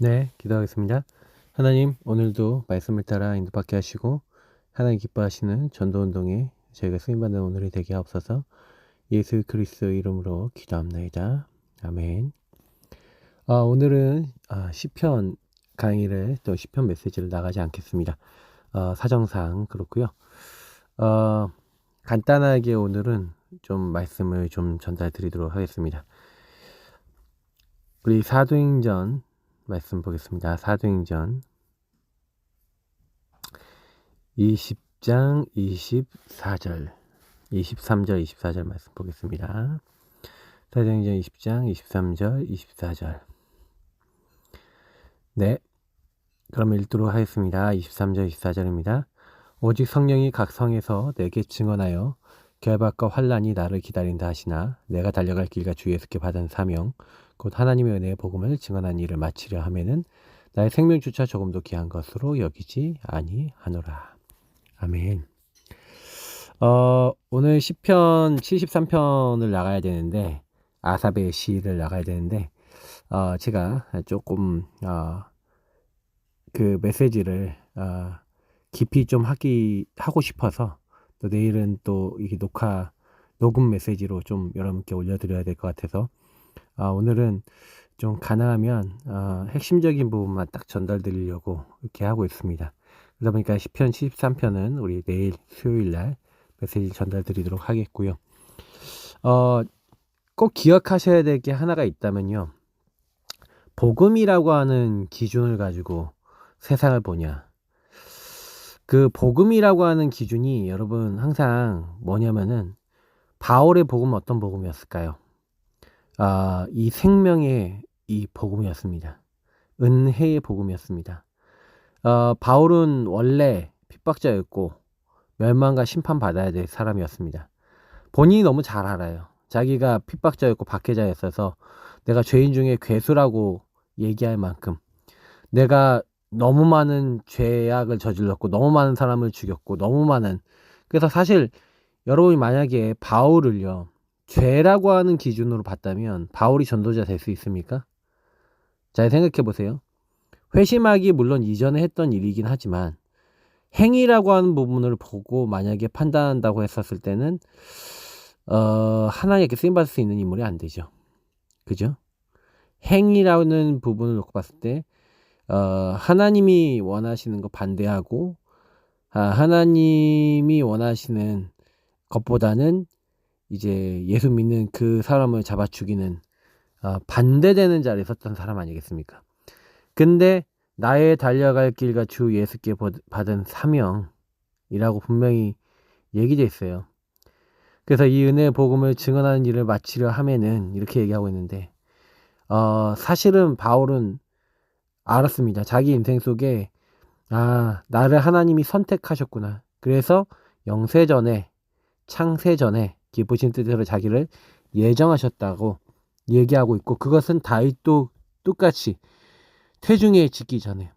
네, 기도하겠습니다. 하나님, 오늘도 말씀을 따라 인도받게 하시고 하나님 기뻐하시는 전도운동에 저희가 쓰임받는 오늘이 되게 하옵소서. 예수 그리스도 이름으로 기도합나이다. 아멘. 오늘은 시편 강의를 또 시편 메시지를 나가지 않겠습니다. 사정상 그렇고요. 간단하게 오늘은 좀 말씀을 좀 전달 드리도록 하겠습니다. 우리 사도행전 말씀 보겠습니다. 사도행전 20장 24절 23절 24절 말씀 보겠습니다. 사도행전 20장 23절 24절. 네, 그럼 읽도록 하겠습니다. 23절 24절입니다. 오직 성령이 각 성에서 내게 증언하여 결박과 환난이 나를 기다린다 하시나 내가 달려갈 길과 주 예수께 받은 사명 곧 하나님의 은혜의 복음을 증언한 일을 마치려 하면은 나의 생명조차 조금도 귀한 것으로 여기지 아니하노라. 아멘. 오늘 시편 73편을 나가야 되는데 아삽의 시를 나가야 되는데 제가 조금 그 메시지를 깊이 좀 하고 싶어서 또 내일은 또 이게 녹음 메시지로 좀 여러분께 올려드려야 될 것 같아서 오늘은 좀 가능하면 핵심적인 부분만 딱 전달드리려고 이렇게 하고 있습니다. 그러다 보니까 시편 73편은 우리 내일 수요일날 메시지 전달드리도록 하겠고요. 꼭 기억하셔야 될 게 하나가 있다면요. 복음이라고 하는 기준을 가지고 세상을 보냐. 그 복음이라고 하는 기준이 여러분 항상 뭐냐면은 바울의 복음은 어떤 복음이었을까요? 이 생명의 이 복음이었습니다. 은혜의 복음이었습니다. 바울은 원래 핍박자였고 멸망과 심판받아야 될 사람이었습니다. 본인이 너무 잘 알아요. 자기가 핍박자였고 박해자였어서 내가 죄인 중에 괴수라고 얘기할 만큼 내가 너무 많은 죄악을 저질렀고 너무 많은 사람을 죽였고 그래서 사실 여러분이 만약에 바울을요 죄라고 하는 기준으로 봤다면 바울이 전도자 될 수 있습니까? 잘 생각해 보세요. 회심하기 물론 이전에 했던 일이긴 하지만 행위라고 하는 부분을 보고 만약에 판단한다고 했었을 때는 하나님께 쓰임받을 수 있는 인물이 안 되죠. 그죠? 행위라는 부분을 놓고 봤을 때 하나님이 원하시는 거 반대하고 하나님이 원하시는 것보다는 이제 예수 믿는 그 사람을 잡아 죽이는 반대되는 자리에 섰던 사람 아니겠습니까? 근데 나의 달려갈 길과 주 예수께 받은 사명이라고 분명히 얘기되어 있어요. 그래서 이 은혜의 복음을 증언하는 일을 마치려 하면은 이렇게 얘기하고 있는데 사실은 바울은 알았습니다. 자기 인생 속에 나를 하나님이 선택하셨구나. 그래서 영세전에 창세전에 기쁘신 뜻으로 자기를 예정하셨다고 얘기하고 있고 그것은 다윗도 똑같이 태중에 짓기 전에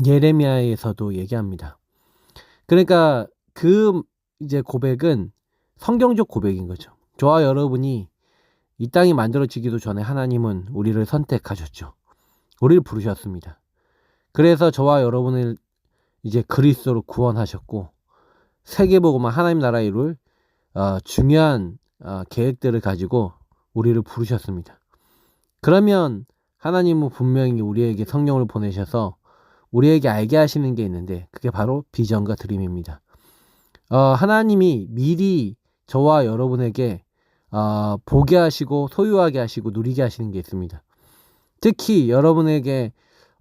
예레미야에서도 얘기합니다. 그러니까 그 이제 고백은 성경적 고백인 거죠. 저와 여러분이 이 땅이 만들어지기도 전에 하나님은 우리를 선택하셨죠. 우리를 부르셨습니다. 그래서 저와 여러분을 이제 그리스도로 구원하셨고 세계복음화 하나님 나라 이룰 중요한 계획들을 가지고 우리를 부르셨습니다. 그러면 하나님은 분명히 우리에게 성령을 보내셔서 우리에게 알게 하시는 게 있는데 그게 바로 비전과 드림입니다. 하나님이 미리 저와 여러분에게 보게 하시고 소유하게 하시고 누리게 하시는 게 있습니다. 특히 여러분에게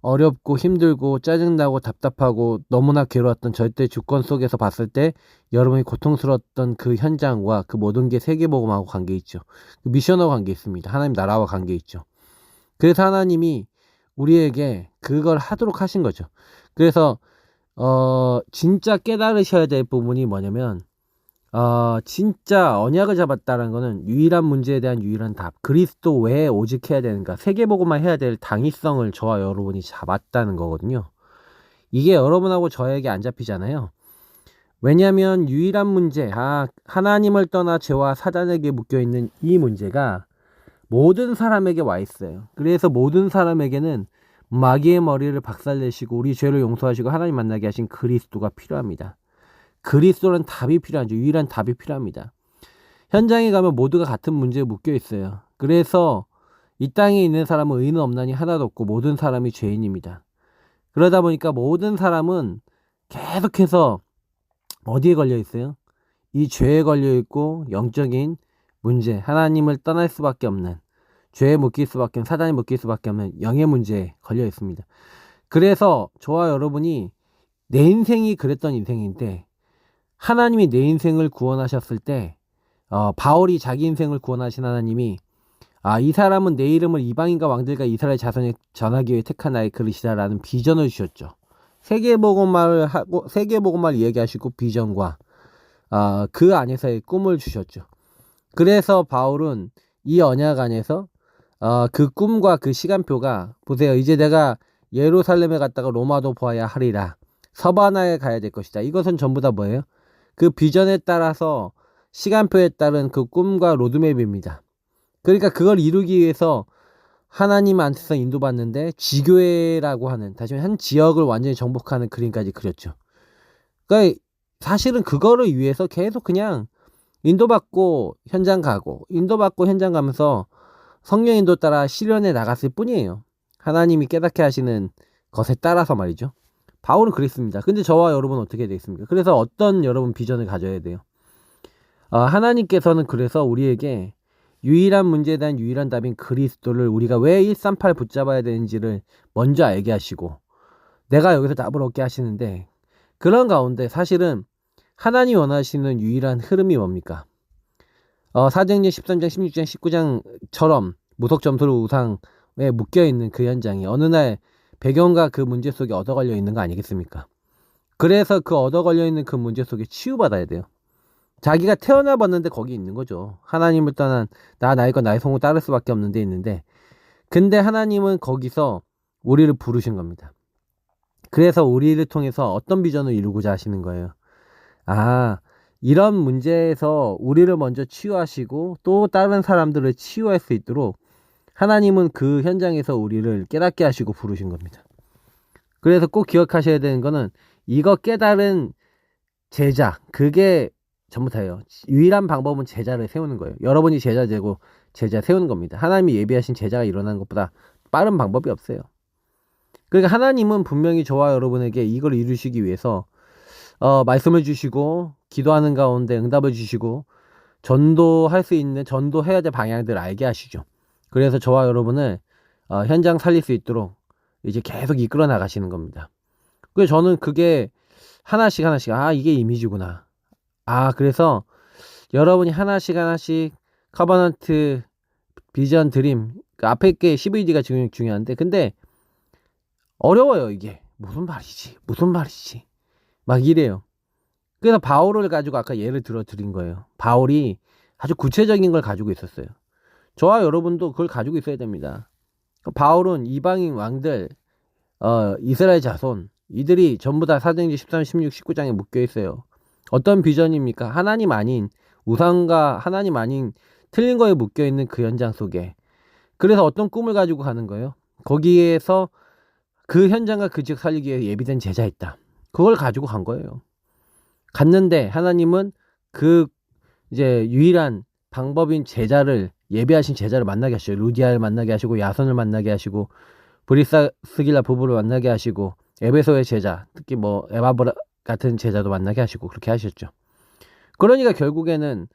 어렵고 힘들고 짜증나고 답답하고 너무나 괴로웠던 절대 주권 속에서 봤을 때 여러분이 고통스러웠던 그 현장과 그 모든 게 세계복음하고 관계 있죠. 그 미션하고 관계 있습니다. 하나님 나라와 관계 있죠. 그래서 하나님이 우리에게 그걸 하도록 하신 거죠. 그래서 진짜 깨달으셔야 될 부분이 뭐냐면 진짜 언약을 잡았다는 거는 유일한 문제에 대한 유일한 답. 그리스도 외에 오직 해야 되는가. 세계복음만 해야 될 당위성을 저와 여러분이 잡았다는 거거든요. 이게 여러분하고 저에게 안 잡히잖아요. 왜냐하면 유일한 문제, 하나님을 떠나 죄와 사단에게 묶여있는 이 문제가 모든 사람에게 와 있어요. 그래서 모든 사람에게는 마귀의 머리를 박살내시고 우리 죄를 용서하시고 하나님 만나게 하신 그리스도가 필요합니다. 그리스도는 답이 필요하죠. 유일한 답이 필요합니다. 현장에 가면 모두가 같은 문제에 묶여 있어요. 그래서 이 땅에 있는 사람은 의인은 없나니 하나도 없고 모든 사람이 죄인입니다. 그러다 보니까 모든 사람은 계속해서 어디에 걸려 있어요? 이 죄에 걸려 있고 영적인 문제, 하나님을 떠날 수밖에 없는, 죄에 묶일 수밖에 없는, 사단에 묶일 수밖에 없는 영의 문제에 걸려 있습니다. 그래서 저와 여러분이 내 인생이 그랬던 인생인데 하나님이 내 인생을 구원하셨을 때 바울이 자기 인생을 구원하신 하나님이 이 사람은 내 이름을 이방인과 왕들과 이스라엘 자손에 전하기 위해 택한 나의 그릇이다라는 비전을 주셨죠. 세계복음화를 하고 세계복음화를 이야기하시고 비전과 그 안에서의 꿈을 주셨죠. 그래서 바울은 이 언약 안에서 그 꿈과 그 시간표가 보세요. 이제 내가 예루살렘에 갔다가 로마도 보아야 하리라. 서바나에 가야 될 것이다. 이것은 전부 다 뭐예요? 그 비전에 따라서 시간표에 따른 그 꿈과 로드맵입니다. 그러니까 그걸 이루기 위해서 하나님한테서 인도받는데 지교회라고 하는, 다시 말해 한 지역을 완전히 정복하는 그림까지 그렸죠. 그러니까 사실은 그거를 위해서 계속 그냥 인도받고 현장 가고 인도받고 현장 가면서 성령 인도 따라 실현해 나갔을 뿐이에요. 하나님이 깨닫게 하시는 것에 따라서 말이죠. 바울은 그랬습니다. 근데 저와 여러분은 어떻게 되겠습니까? 그래서 어떤 여러분 비전을 가져야 돼요? 하나님께서는 그래서 우리에게 유일한 문제에 대한 유일한 답인 그리스도를 우리가 왜 138 붙잡아야 되는지를 먼저 알게 하시고 내가 여기서 답을 얻게 하시는데, 그런 가운데 사실은 하나님이 원하시는 유일한 흐름이 뭡니까? 사도행전 13장, 16장, 19장처럼 무속 점수로 우상에 묶여있는 그 현장이 어느 날 배경과 그 문제 속에 얻어 걸려 있는 거 아니겠습니까? 그래서 그 얻어 걸려 있는 그 문제 속에 치유받아야 돼요. 자기가 태어나 봤는데 거기 있는 거죠. 하나님을 떠난 나의 것 나의 성을 따를 수밖에 없는 데 있는데, 근데 하나님은 거기서 우리를 부르신 겁니다. 그래서 우리를 통해서 어떤 비전을 이루고자 하시는 거예요. 이런 문제에서 우리를 먼저 치유하시고 또 다른 사람들을 치유할 수 있도록 하나님은 그 현장에서 우리를 깨닫게 하시고 부르신 겁니다. 그래서 꼭 기억하셔야 되는 거는 이거 깨달은 제자, 그게 전부 다예요. 유일한 방법은 제자를 세우는 거예요. 여러분이 제자 되고 제자 세우는 겁니다. 하나님이 예비하신 제자가 일어나는 것보다 빠른 방법이 없어요. 그러니까 하나님은 분명히 저와 여러분에게 이걸 이루시기 위해서 말씀을 주시고 기도하는 가운데 응답을 주시고 전도할 수 있는, 전도해야 될 방향들을 알게 하시죠. 그래서 저와 여러분을 현장 살릴 수 있도록 이제 계속 이끌어 나가시는 겁니다. 그래서 저는 그게 하나씩 이게 이미지구나. 그래서 여러분이 하나씩 커버넌트, 비전, 드림, 그 앞에 게 CVD가 지금 중요한데, 근데 어려워요. 이게 무슨 말이지 막 이래요. 그래서 바울을 가지고 아까 예를 들어 드린 거예요. 바울이 아주 구체적인 걸 가지고 있었어요. 저와 여러분도 그걸 가지고 있어야 됩니다. 바울은 이방인 왕들, 이스라엘 자손, 이들이 전부 다 사도행전 13, 16, 19장에 묶여 있어요. 어떤 비전입니까? 하나님 아닌 우상과 하나님 아닌 틀린 거에 묶여 있는 그 현장 속에. 그래서 어떤 꿈을 가지고 가는 거예요? 거기에서 그 현장과 그 지역 살리기 위해 예비된 제자 있다. 그걸 가지고 간 거예요. 갔는데 하나님은 그 이제 유일한 방법인 제자를, 예비하신 제자를 만나게 하시죠. 루디아를 만나게 하시고 야손을 만나게 하시고 브리스길라 부부를 만나게 하시고 에베소의 제자, 특히 뭐 에바브라 같은 제자도 만나게 하시고 그렇게 하셨죠. 그러니까 결국에는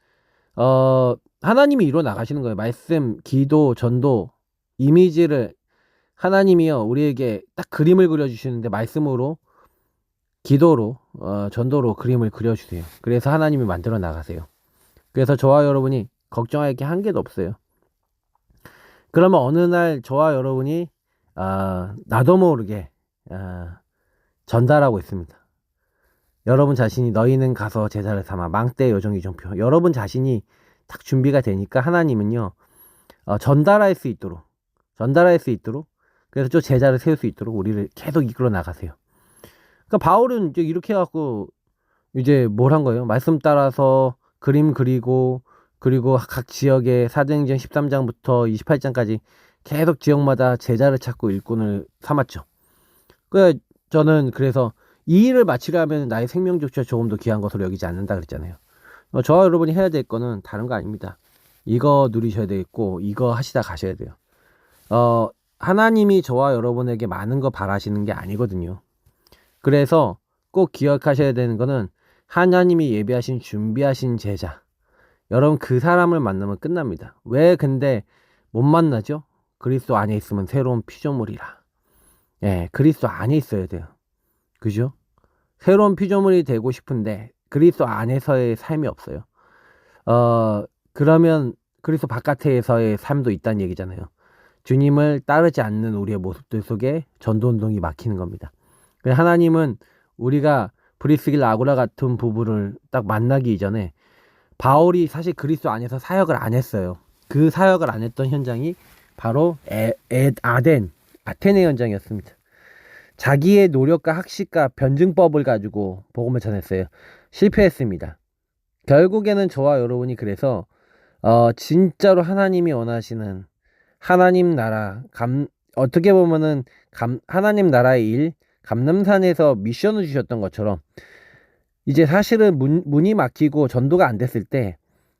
하나님이 이루어 나가시는 거예요. 말씀, 기도, 전도, 이미지를 하나님이요 우리에게 딱 그림을 그려주시는데 말씀으로, 기도로, 전도로 그림을 그려주세요. 그래서 하나님이 만들어 나가세요. 그래서 저와 여러분이 걱정할 게 한 개도 없어요. 그러면 어느 날 저와 여러분이 나도 모르게 전달하고 있습니다. 여러분 자신이 너희는 가서 제자를 삼아 망대 요정 이정표. 여러분 자신이 딱 준비가 되니까 하나님은요 전달할 수 있도록 그래서 저 제자를 세울 수 있도록 우리를 계속 이끌어 나가세요. 그러니까 바울은 이제 이렇게 해갖고 이제 뭘 한 거예요? 말씀 따라서 그림 그리고, 그리고 각 지역에 사도행전 13장부터 28장까지 계속 지역마다 제자를 찾고 일꾼을 삼았죠. 저는 그래서 이 일을 마치려면 나의 생명조차 조금 더 귀한 것으로 여기지 않는다 그랬잖아요. 저와 여러분이 해야 될 거는 다른 거 아닙니다. 이거 누리셔야 되겠고 이거 하시다 가셔야 돼요. 하나님이 저와 여러분에게 많은 거 바라시는 게 아니거든요. 그래서 꼭 기억하셔야 되는 거는 하나님이 예비하신 준비하신 제자, 여러분 그 사람을 만나면 끝납니다. 왜 근데 못 만나죠? 그리스도 안에 있으면 새로운 피조물이라. 예, 그리스도 안에 있어야 돼요. 그죠? 새로운 피조물이 되고 싶은데 그리스도 안에서의 삶이 없어요. 그러면 그리스도 바깥에서의 삶도 있다는 얘기잖아요. 주님을 따르지 않는 우리의 모습들 속에 전도운동이 막히는 겁니다. 하나님은 우리가 브리스길 아구라 같은 부부를 딱 만나기 이전에 바울이 사실 그리스도 안에서 사역을 안 했어요. 그 사역을 안 했던 현장이 바로 아테네 현장이었습니다. 자기의 노력과 학식과 변증법을 가지고 복음을 전했어요. 실패했습니다. 결국에는 저와 여러분이 그래서 진짜로 하나님이 원하시는 하나님 나라, 어떻게 보면은 하나님 나라의 일, 감람산에서 미션을 주셨던 것처럼 이제 사실은 문이 막히고 전도가 안 됐을 때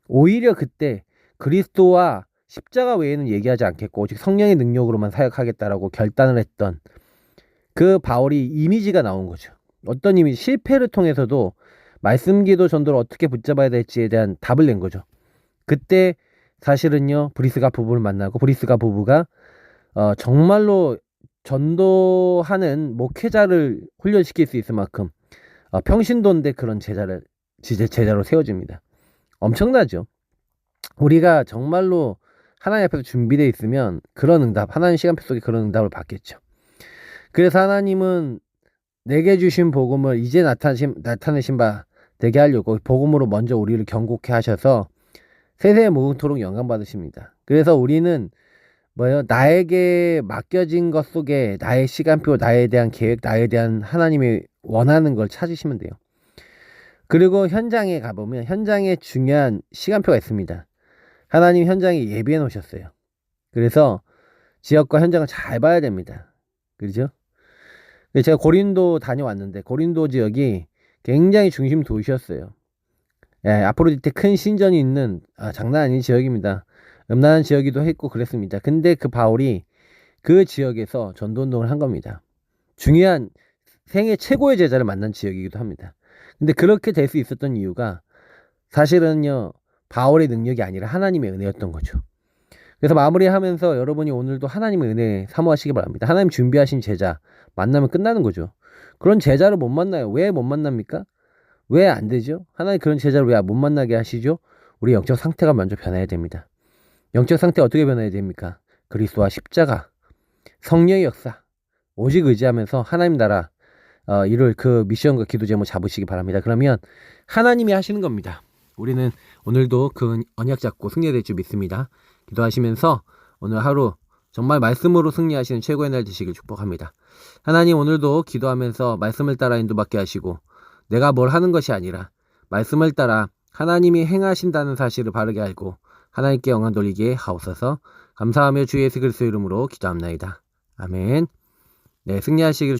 오히려 그때 그리스도와 십자가 외에는 얘기하지 않겠고 오직 성령의 능력으로만 사역하겠다라고 결단을 했던 그 바울이 이미지가 나온 거죠. 어떤 이미지? 실패를 통해서도 말씀 기도 전도를 어떻게 붙잡아야 될지에 대한 답을 낸 거죠. 그때 사실은요 브리스가 부부를 만나고 브리스가 부부가 정말로 전도하는 목회자를 훈련시킬 수 있을 만큼 평신도인데 그런 제자로 세워집니다. 엄청나죠. 우리가 정말로 하나님 앞에서 준비되어 있으면 그런 응답, 하나님 시간표 속에 그런 응답을 받겠죠. 그래서 하나님은 내게 주신 복음을 이제 나타내신 바 되게 하려고 복음으로 먼저 우리를 경고케 하셔서 세세에 무궁토록 영광 받으십니다. 그래서 우리는 나에게 맡겨진 것 속에 나의 시간표, 나에 대한 계획, 나에 대한 하나님이 원하는 걸 찾으시면 돼요. 그리고 현장에 가보면 현장에 중요한 시간표가 있습니다. 하나님 현장에 예비해 놓으셨어요. 그래서 지역과 현장을 잘 봐야 됩니다. 그렇죠? 제가 고린도 다녀왔는데 고린도 지역이 굉장히 중심 도시였어요. 예, 아프로디테 큰 신전이 있는 장난 아닌 지역입니다. 음란한 지역이기도 했고 그랬습니다. 근데 그 바울이 그 지역에서 전도운동을 한 겁니다. 중요한 생애 최고의 제자를 만난 지역이기도 합니다. 근데 그렇게 될 수 있었던 이유가 사실은요 바울의 능력이 아니라 하나님의 은혜였던 거죠. 그래서 마무리하면서 여러분이 오늘도 하나님의 은혜 사모하시기 바랍니다. 하나님 준비하신 제자 만나면 끝나는 거죠. 그런 제자를 못 만나요. 왜 못 만납니까? 왜 안 되죠? 하나님 그런 제자를 왜 못 만나게 하시죠? 우리 영적 상태가 먼저 변해야 됩니다. 영적 상태 어떻게 변해야 됩니까? 그리스도와 십자가, 성령의 역사, 오직 의지하면서 하나님 나라 이룰 그 미션과 기도 제목 잡으시기 바랍니다. 그러면 하나님이 하시는 겁니다. 우리는 오늘도 그 언약 잡고 승리될 줄 믿습니다. 기도하시면서 오늘 하루 정말 말씀으로 승리하시는 최고의 날 되시길 축복합니다. 하나님 오늘도 기도하면서 말씀을 따라 인도받게 하시고 내가 뭘 하는 것이 아니라 말씀을 따라 하나님이 행하신다는 사실을 바르게 알고 하나님께 영광 돌리게 하옵소서. 감사하며 주 예수 그리스도 이름으로 기도합나이다. 아멘. 네, 승리하시길